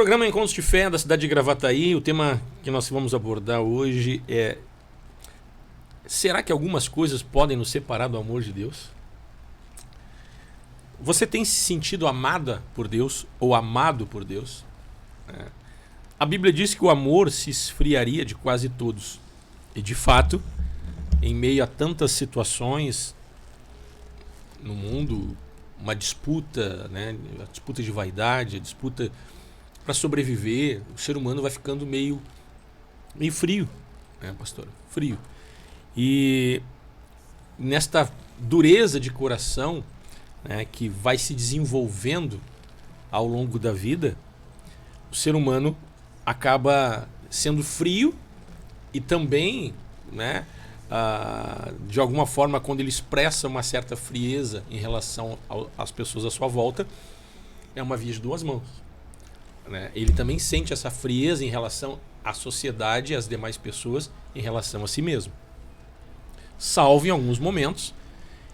Programa Encontros de Fé da cidade de Gravataí. O tema que nós vamos abordar hoje é: será que algumas coisas podem nos separar do amor de Deus? Você tem se sentido amada por Deus ou amado por Deus? A Bíblia diz que o amor se esfriaria de quase todos. E de fato, em meio a tantas situações no mundo, uma disputa, a disputa de vaidade, a disputa para sobreviver, o ser humano vai ficando meio frio, pastor? Frio. E nesta dureza de coração, que vai se desenvolvendo ao longo da vida, o ser humano acaba sendo frio e também, de alguma forma, quando ele expressa uma certa frieza em relação às pessoas à sua volta, é uma via de duas mãos. Ele também sente essa frieza em relação à sociedade e às demais pessoas em relação a si mesmo. Salvo em alguns momentos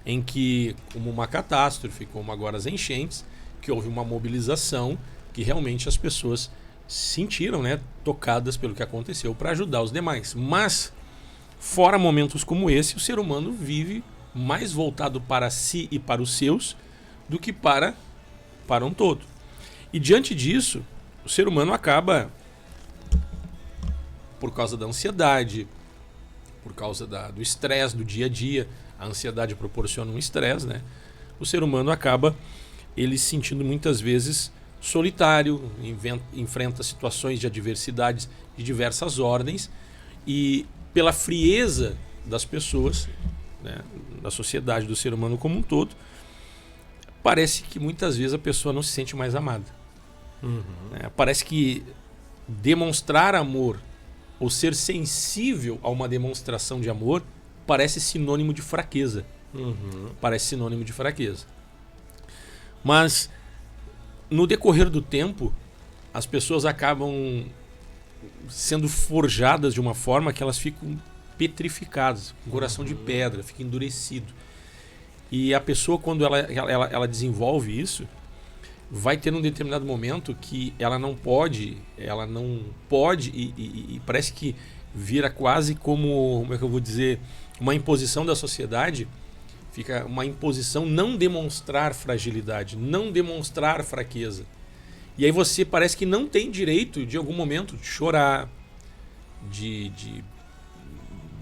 em que, como uma catástrofe, como agora as enchentes, que houve uma mobilização que realmente as pessoas sentiram, tocadas pelo que aconteceu para ajudar os demais. Mas, fora momentos como esse, o ser humano vive mais voltado para si e para os seus do que para um todo. E diante disso, o ser humano acaba, por causa da ansiedade, por causa do estresse do dia a dia, a ansiedade proporciona um estresse, o ser humano acaba ele se sentindo muitas vezes solitário, enfrenta situações de adversidades de diversas ordens e pela frieza das pessoas, da sociedade, do ser humano como um todo, parece que muitas vezes a pessoa não se sente mais amada. Parece que demonstrar amor ou ser sensível a uma demonstração de amor parece sinônimo de fraqueza. Parece sinônimo de fraqueza. Mas no decorrer do tempo, as pessoas acabam sendo forjadas de uma forma que elas ficam petrificadas, com o coração de pedra, fica endurecido. E a pessoa, quando ela desenvolve isso, vai ter um determinado momento que ela não pode e parece que vira quase como é que eu vou dizer, uma imposição da sociedade, fica uma imposição não demonstrar fragilidade, não demonstrar fraqueza. E aí você parece que não tem direito de algum momento de chorar, de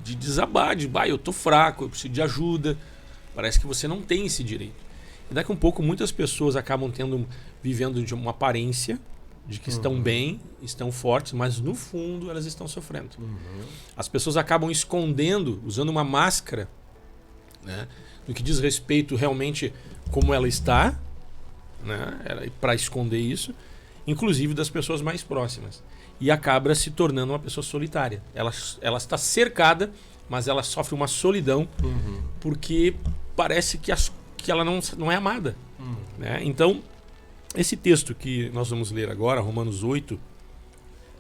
desabar, eu tô fraco, eu preciso de ajuda. Parece que você não tem esse direito. E daqui a um pouco muitas pessoas acabam vivendo de uma aparência de que estão bem, estão fortes, mas no fundo elas estão sofrendo. As pessoas acabam escondendo, usando uma máscara, no que diz respeito realmente como ela está, para esconder isso, inclusive das pessoas mais próximas. E acaba se tornando uma pessoa solitária. Ela está cercada, mas ela sofre uma solidão, porque parece que ela não é amada. Então, esse texto que nós vamos ler agora, Romanos 8,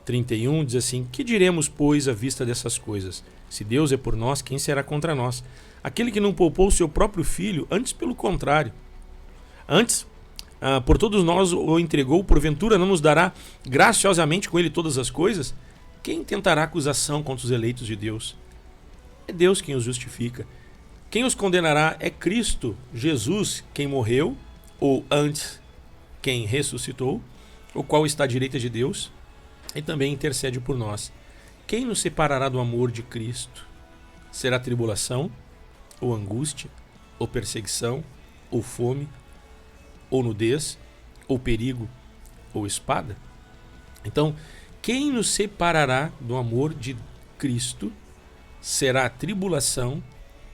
31, diz assim: que diremos, pois, à vista dessas coisas? Se Deus é por nós, quem será contra nós? Aquele que não poupou o seu próprio filho, antes pelo contrário. Antes, por todos nós o entregou, porventura não nos dará graciosamente com ele todas as coisas? Quem tentará acusação contra os eleitos de Deus? É Deus quem os justifica. Quem os condenará é Cristo Jesus, quem morreu, ou antes, quem ressuscitou, o qual está à direita de Deus e também intercede por nós. Quem nos separará do amor de Cristo? Será tribulação, ou angústia, ou perseguição, ou fome, ou nudez, ou perigo, ou espada? Então, quem nos separará do amor de Cristo? Será tribulação,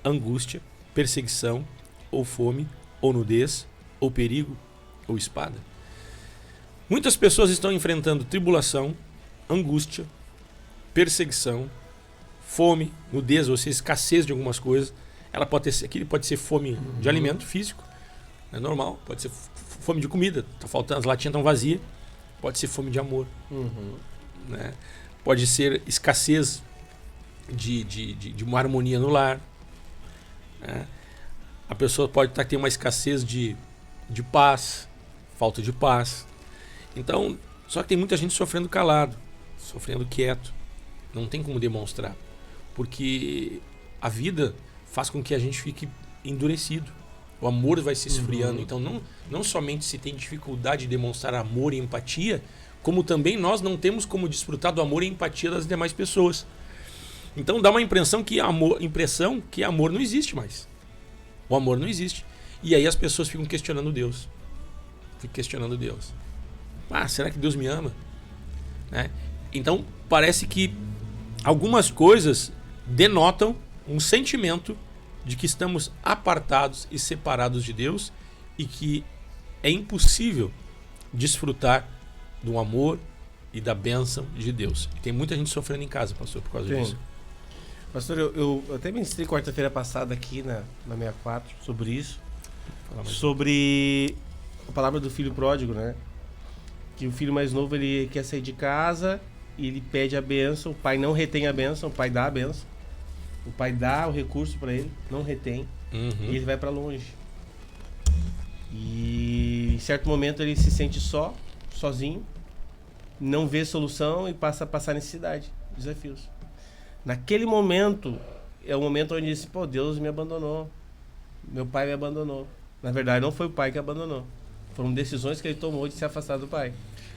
angústia, perseguição, ou fome, ou nudez, ou perigo, ou espada? Muitas pessoas estão enfrentando tribulação, angústia, perseguição, fome, nudez, ou seja, escassez de algumas coisas. Aquilo pode ser fome de alimento físico, é normal, pode ser fome de comida, tá faltando, as latinhas estão vazias, pode ser fome de amor, pode ser escassez de uma harmonia no lar. A pessoa pode ter uma escassez de paz, falta de paz. Então, Só que tem muita gente sofrendo calado, sofrendo quieto. Não tem como demonstrar. Porque a vida faz com que a gente fique endurecido. O amor vai se esfriando. Então não somente se tem dificuldade de demonstrar amor e empatia, como também nós não temos como desfrutar do amor e empatia das demais pessoas. Então dá uma impressão que amor não existe mais. O amor não existe. E aí as pessoas ficam questionando Deus. Será que Deus me ama? Né? Então parece que algumas coisas denotam um sentimento de que estamos apartados e separados de Deus e que é impossível desfrutar do amor e da bênção de Deus. E tem muita gente sofrendo em casa, pastor, por causa disso. Pastor, eu até ministrei quarta-feira passada aqui na 64 sobre isso. Sobre a palavra do filho pródigo, né? Que o filho mais novo, ele quer sair de casa e ele pede a bênção. O pai não retém a bênção, o pai dá a bênção. O pai dá o recurso para ele, não retém. E ele vai para longe. E em certo momento ele se sente sozinho, não vê solução e passa a passar necessidade, desafios. Naquele momento, é o momento onde ele diz, Deus me abandonou. Meu pai me abandonou. Na verdade, não foi o pai que abandonou. Foram decisões que ele tomou de se afastar do pai.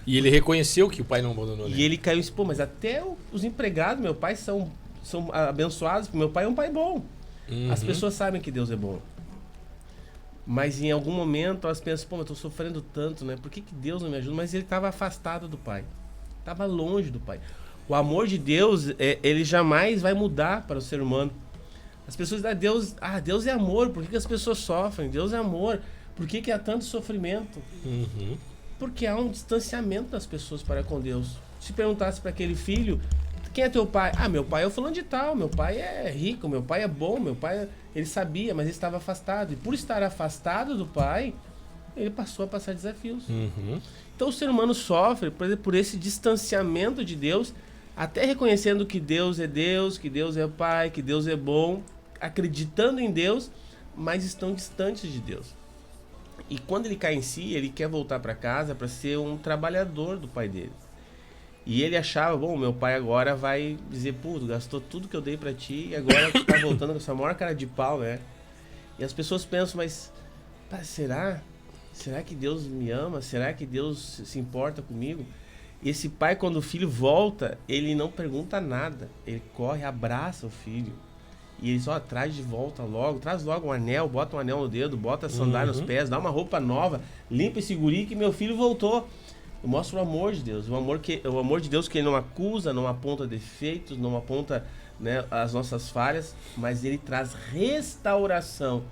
E ele reconheceu que o pai não abandonou. E ele caiu e disse, mas até os empregados, meu pai, são abençoados. Meu pai é um pai bom. As pessoas sabem que Deus é bom. Mas em algum momento elas pensam, eu estou sofrendo tanto, né? Por que Deus não me ajuda? Mas ele estava afastado do pai. Estava longe do pai. O amor de Deus, ele jamais vai mudar para o ser humano. As pessoas dizem, Deus é amor, por que as pessoas sofrem? Deus é amor, por que há tanto sofrimento? Porque há um distanciamento das pessoas para com Deus. Se perguntasse para aquele filho, quem é teu pai? Meu pai é o fulano de tal, meu pai é rico, meu pai é bom, meu pai... Ele sabia, mas ele estava afastado. E por estar afastado do pai, ele passou a passar desafios. Então o ser humano sofre por esse distanciamento de Deus, até reconhecendo que Deus, que Deus é Pai, que Deus é bom, acreditando em Deus, mas estão distantes de Deus. E quando ele cai em si, ele quer voltar para casa para ser um trabalhador do pai dele. E ele achava, meu pai agora vai dizer, gastou tudo que eu dei para ti e agora tu tá voltando com essa maior cara de pau, né? E as pessoas pensam, mas será? Será que Deus me ama? Será que Deus se importa comigo? Esse pai, quando o filho volta, ele não pergunta nada. Ele corre, abraça o filho. E ele só traz de volta logo. Traz logo um anel, bota um anel no dedo, bota a sandália nos pés, dá uma roupa nova, limpa esse guri que meu filho voltou. Mostra o amor de Deus. O amor de Deus que ele não acusa, não aponta defeitos, não aponta, né, as nossas falhas, mas ele traz restauração.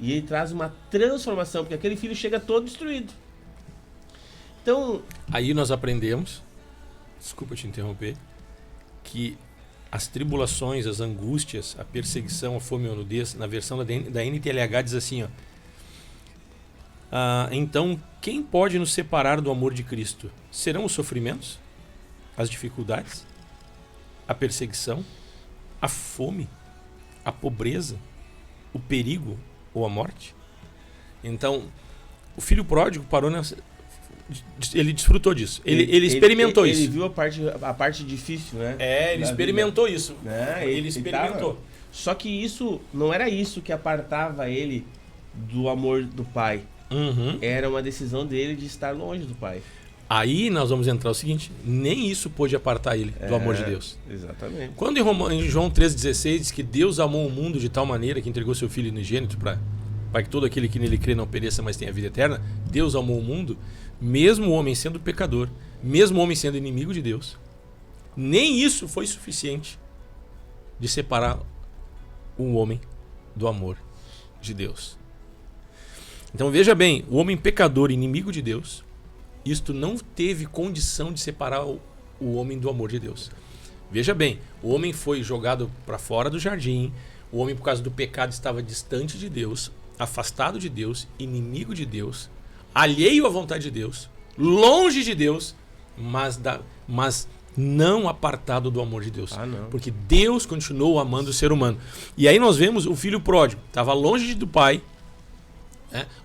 E ele traz uma transformação, porque aquele filho chega todo destruído. Então, aí nós aprendemos, desculpa te interromper, que as tribulações, as angústias, a perseguição, a fome e a nudez, na versão da NTLH diz assim, então, quem pode nos separar do amor de Cristo? Serão os sofrimentos? As dificuldades? A perseguição? A fome? A pobreza? O perigo ou a morte? Então, o filho pródigo parou nessa... Ele desfrutou disso. Ele experimentou isso. Ele viu a parte difícil, né? Ele experimentou vida. isso. Ele experimentou. Só que isso não era isso que apartava ele do amor do pai. Era uma decisão dele de estar longe do pai. Aí nós vamos entrar o seguinte, nem isso pôde apartar ele do amor de Deus. Exatamente. Quando em João 3,16 diz que Deus amou o mundo de tal maneira que entregou seu Filho unigênito para que todo aquele que nele crê não pereça, mas tenha vida eterna, Deus amou o mundo, mesmo o homem sendo pecador, mesmo o homem sendo inimigo de Deus, nem isso foi suficiente de separar o homem do amor de Deus. Então veja bem, o homem pecador, inimigo de Deus, isto não teve condição de separar o homem do amor de Deus. Veja bem, o homem foi jogado para fora do jardim, o homem por causa do pecado estava distante de Deus, afastado de Deus, inimigo de Deus, alheio à vontade de Deus, longe de Deus, mas não apartado do amor de Deus. Porque Deus continuou amando o ser humano. E aí nós vemos o filho pródigo, estava longe do pai,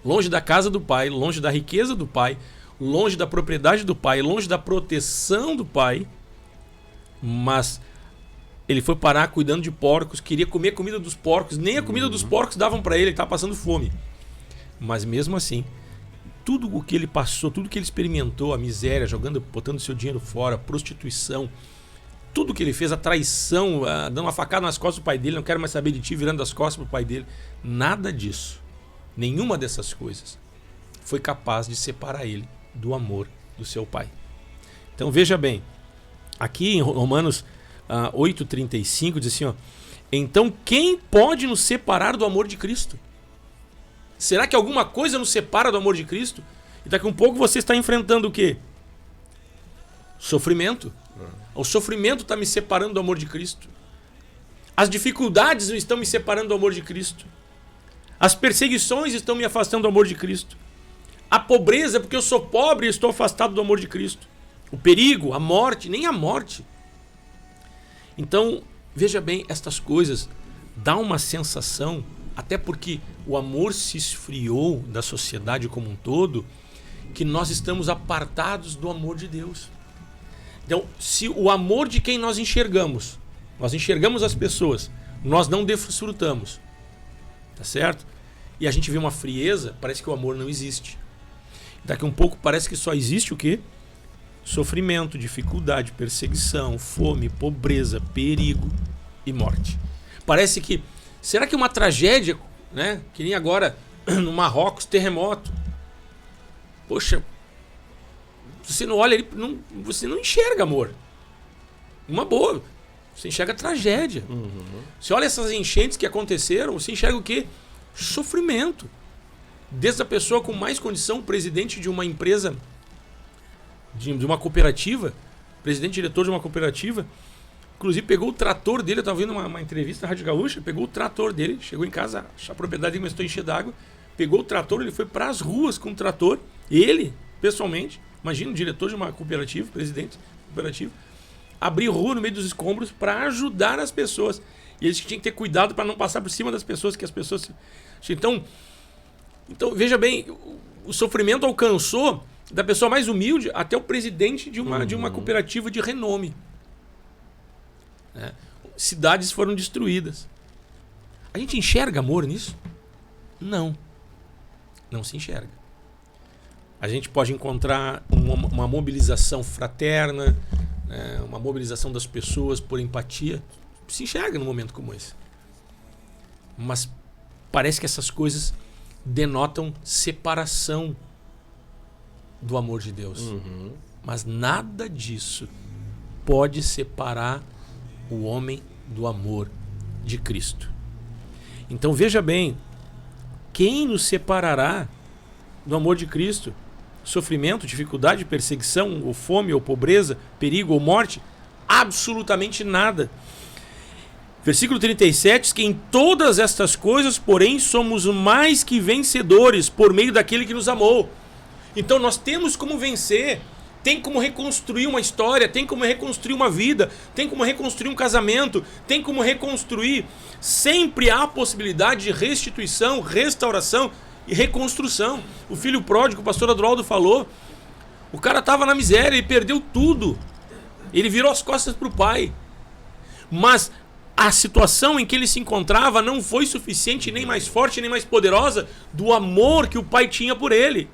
longe da casa do pai, longe da riqueza do pai, longe da propriedade do pai, longe da proteção do pai, mas ele foi parar cuidando de porcos, queria comer a comida dos porcos, nem a comida dos porcos davam para ele estava passando fome. Mas mesmo assim, tudo o que ele passou, tudo que ele experimentou, a miséria, botando seu dinheiro fora, prostituição, tudo que ele fez, a traição, dando uma facada nas costas do pai dele, não quero mais saber de ti, virando as costas pro pai dele, nada disso, nenhuma dessas coisas foi capaz de separar ele do amor do seu pai. Então veja bem, aqui em Romanos 8,35 diz assim, ó, então quem pode nos separar do amor de Cristo? Será que alguma coisa nos separa do amor de Cristo? E daqui a um pouco você está enfrentando o quê? Sofrimento. O sofrimento está me separando do amor de Cristo. As dificuldades estão me separando do amor de Cristo. As perseguições estão me afastando do amor de Cristo. A pobreza, porque eu sou pobre e estou afastado do amor de Cristo. O perigo, a morte, nem a morte. Então, veja bem, estas coisas dão uma sensação, até porque o amor se esfriou da sociedade como um todo, que nós estamos apartados do amor de Deus. Então, se o amor de quem nós enxergamos as pessoas, nós não desfrutamos, tá certo? E a gente vê uma frieza, parece que o amor não existe. Daqui a um pouco parece que só existe o quê? Sofrimento, dificuldade, perseguição, fome, pobreza, perigo e morte. Parece que, será que uma tragédia, né? Que nem agora no Marrocos, terremoto. Poxa, você não olha ali, você não enxerga amor. Uma boa, você enxerga tragédia. Você olha essas enchentes que aconteceram, você enxerga o quê? Sofrimento. Desde a pessoa com mais condição, presidente de uma empresa, de uma cooperativa, presidente diretor de uma cooperativa, inclusive pegou o trator dele, eu estava vendo uma entrevista na Rádio Gaúcha, pegou o trator dele, chegou em casa, a propriedade começou a encher d'água, pegou o trator, ele foi para as ruas com o trator, ele, pessoalmente, imagina o diretor de uma cooperativa, presidente cooperativa, abrir rua no meio dos escombros para ajudar as pessoas. E eles tinham que ter cuidado para não passar por cima das pessoas, que as pessoas... Então veja bem, o sofrimento alcançou da pessoa mais humilde até o presidente de uma cooperativa de renome. Cidades foram destruídas. A gente enxerga amor nisso? Não. Não se enxerga. A gente pode encontrar uma mobilização fraterna, uma mobilização das pessoas por empatia. Se enxerga num momento como esse. Mas parece que essas coisas denotam separação do amor de Deus. Mas nada disso pode separar o homem do amor de Cristo. Então veja bem, quem nos separará do amor de Cristo? Sofrimento, dificuldade, perseguição, ou fome, ou pobreza, perigo, ou morte? Absolutamente nada. Versículo 37 diz que em todas estas coisas, porém, somos mais que vencedores por meio daquele que nos amou. Então nós temos como vencer, tem como reconstruir uma história, tem como reconstruir uma vida, tem como reconstruir um casamento, tem como reconstruir. Sempre há possibilidade de restituição, restauração e reconstrução. O filho pródigo, o pastor Adroaldo falou, o cara estava na miséria, ele perdeu tudo. Ele virou as costas para o pai. Mas a situação em que ele se encontrava não foi suficiente, nem mais forte, nem mais poderosa do amor que o pai tinha por ele.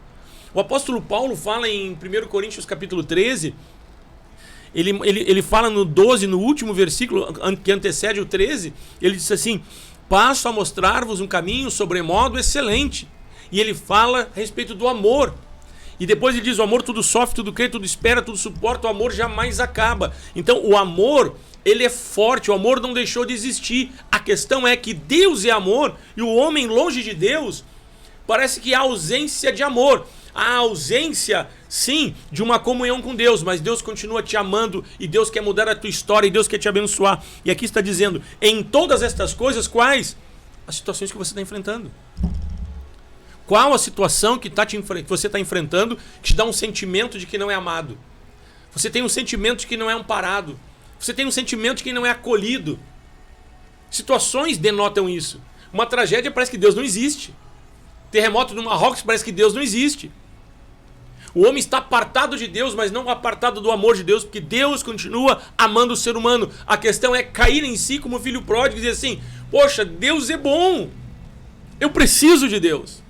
O apóstolo Paulo fala em 1 Coríntios capítulo 13, ele fala no 12, no último versículo que antecede o 13, ele diz assim, passo a mostrar-vos um caminho sobremodo excelente. E ele fala a respeito do amor. E depois ele diz, o amor tudo sofre, tudo crê, tudo espera, tudo suporta, o amor jamais acaba. Então o amor, ele é forte, o amor não deixou de existir. A questão é que Deus é amor e o homem longe de Deus, parece que há ausência de amor. Há ausência, sim, de uma comunhão com Deus, mas Deus continua te amando e Deus quer mudar a tua história e Deus quer te abençoar. E aqui está dizendo, em todas estas coisas, quais? As situações que você está enfrentando. Qual a situação que você está enfrentando que te dá um sentimento de que não é amado? Você tem um sentimento de que não é amparado. Você tem um sentimento de que não é acolhido. Situações denotam isso. Uma tragédia parece que Deus não existe. Terremoto no Marrocos parece que Deus não existe. O homem está apartado de Deus, mas não apartado do amor de Deus, porque Deus continua amando o ser humano. A questão é cair em si como filho pródigo e dizer assim, poxa, Deus é bom, eu preciso de Deus.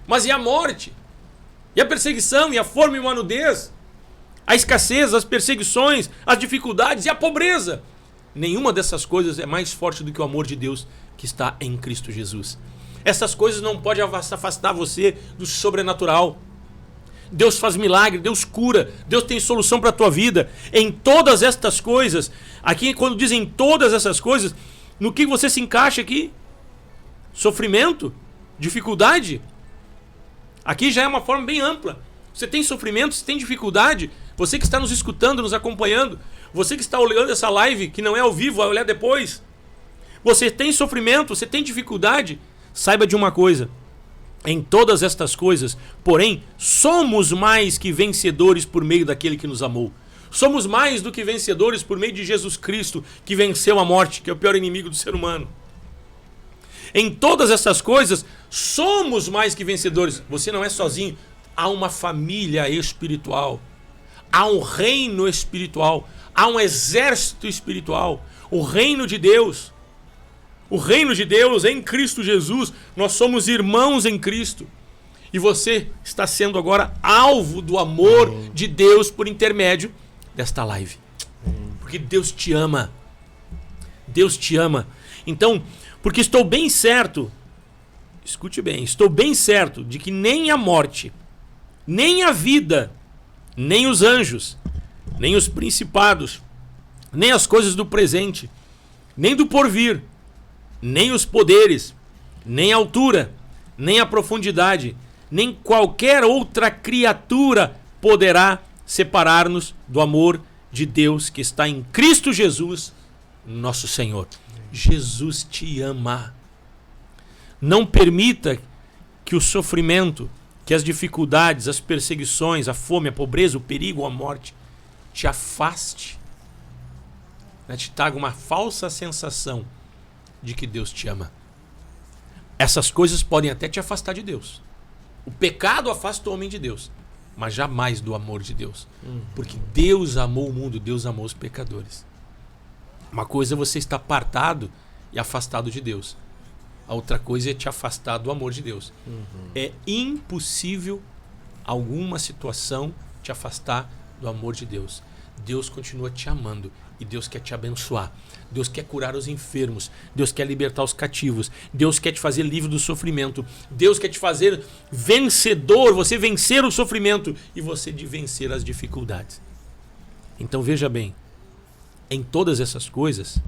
Mas e a morte? E a perseguição? E a fome e a nudez? A escassez, as perseguições, as dificuldades e a pobreza? Nenhuma dessas coisas é mais forte do que o amor de Deus que está em Cristo Jesus. Essas coisas não podem afastar você do sobrenatural. Deus faz milagre, Deus cura, Deus tem solução para a tua vida. Em todas estas coisas, aqui quando dizem todas essas coisas, no que você se encaixa aqui? Sofrimento? Dificuldade? Aqui já é uma forma bem ampla. Você tem sofrimento, você tem dificuldade. Você que está nos escutando, nos acompanhando, você que está olhando essa live, que não é ao vivo, vai olhar depois. Você tem sofrimento, você tem dificuldade. Saiba de uma coisa. Em todas estas coisas, porém, somos mais que vencedores por meio daquele que nos amou. Somos mais do que vencedores por meio de Jesus Cristo, que venceu a morte, que é o pior inimigo do ser humano. Em todas essas coisas, somos mais que vencedores. Você não é sozinho. Há uma família espiritual. Há um reino espiritual. Há um exército espiritual. O reino de Deus. O reino de Deus em Cristo Jesus. Nós somos irmãos em Cristo. E você está sendo agora alvo do amor de Deus por intermédio desta live. Porque Deus te ama. Deus te ama. Então, porque estou bem certo, escute bem, estou bem certo de que nem a morte, nem a vida, nem os anjos, nem os principados, nem as coisas do presente, nem do porvir, nem os poderes, nem a altura, nem a profundidade, nem qualquer outra criatura poderá separar-nos do amor de Deus que está em Cristo Jesus, nosso Senhor. Jesus te ama. Não permita que o sofrimento, que as dificuldades, as perseguições, a fome, a pobreza, o perigo, a morte te afaste, te traga uma falsa sensação de que Deus te ama. Essas coisas podem até te afastar de Deus. O pecado afasta o homem de Deus, mas jamais do amor de Deus. Porque Deus amou o mundo, Deus amou os pecadores. Uma coisa é você estar apartado e afastado de Deus. A outra coisa é te afastar do amor de Deus. É impossível alguma situação te afastar do amor de Deus. Deus continua te amando e Deus quer te abençoar. Deus quer curar os enfermos. Deus quer libertar os cativos. Deus quer te fazer livre do sofrimento. Deus quer te fazer vencedor, você vencer o sofrimento e você de vencer as dificuldades. Então veja bem, em todas essas coisas,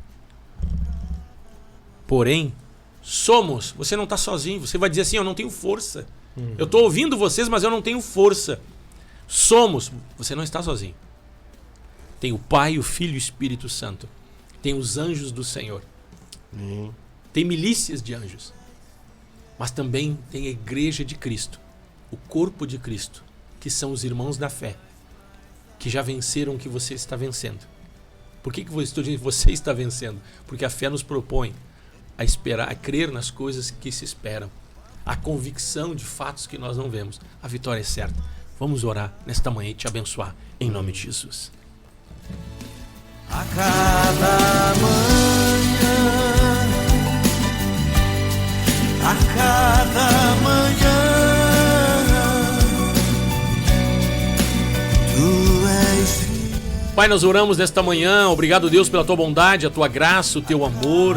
porém, somos. Você não está sozinho. Você vai dizer assim, eu não tenho força. Eu estou ouvindo vocês, mas eu não tenho força. Somos. Você não está sozinho. Tem o Pai, o Filho e o Espírito Santo. Tem os anjos do Senhor. Tem milícias de anjos. Mas também tem a igreja de Cristo. O corpo de Cristo. Que são os irmãos da fé. Que já venceram o que você está vencendo. Por que eu estou dizendo que você está vencendo? Porque a fé nos propõe a esperar, a crer nas coisas que se esperam. A convicção de fatos que nós não vemos. A vitória é certa. Vamos orar nesta manhã e te abençoar. Em nome de Jesus. A cada manhã, a cada manhã, Tu és. Pai, nós oramos nesta manhã. Obrigado, Deus, pela Tua bondade, a Tua graça, o Teu amor.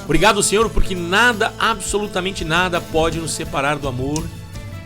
Obrigado, Senhor, porque nada, absolutamente nada, pode nos separar do amor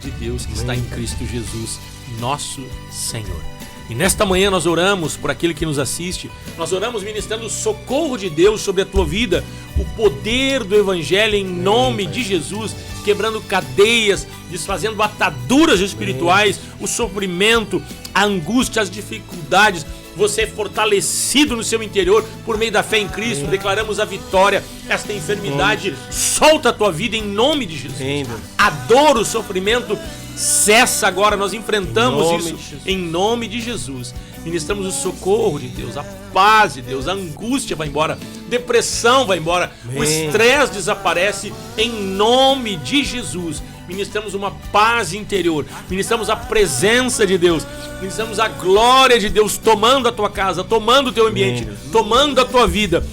de Deus que está em Cristo Jesus, nosso Senhor. E nesta manhã nós oramos por aquele que nos assiste. Nós oramos ministrando o socorro de Deus sobre a tua vida, o poder do Evangelho em nome de Jesus, quebrando cadeias, desfazendo ataduras espirituais, o sofrimento, a angústia, as dificuldades. Você é fortalecido no seu interior por meio da fé em Cristo. Declaramos a vitória. Esta enfermidade solta a tua vida em nome de Jesus. A dor, o sofrimento cessa agora. Nós enfrentamos isso em nome de Jesus. Ministramos o socorro de Deus, a paz de Deus, a angústia vai embora, depressão vai embora, o estresse desaparece em nome de Jesus. ministramos uma paz interior, ministramos a presença de Deus, ministramos a glória de Deus tomando a tua casa, tomando o teu ambiente, tomando a tua vida.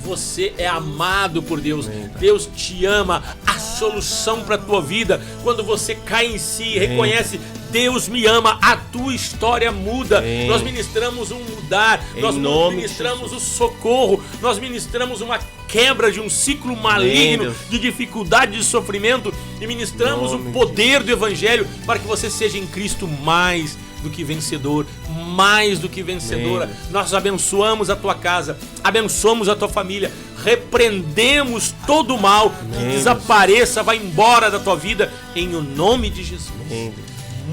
Você é amado por Deus. Deus te ama. A solução para a tua vida, quando você cai em si, reconhece: Deus me ama, a tua história muda. Nós ministramos um mudar, nós ministramos o socorro, nós ministramos uma quebra de um ciclo maligno de dificuldade, de sofrimento, e ministramos o poder do Evangelho para que você seja em Cristo mais do que vencedor, mais do que vencedora. Nós abençoamos a tua casa, abençoamos a tua família, repreendemos todo o mal, que desapareça, vai embora da tua vida, em o nome de Jesus.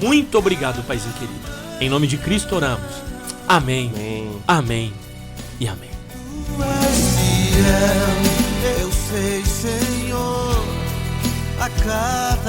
Muito obrigado, Paizinho querido. Em nome de Cristo oramos. Amém. Amém e amém. Tu és fiel, eu sei, Senhor, a cada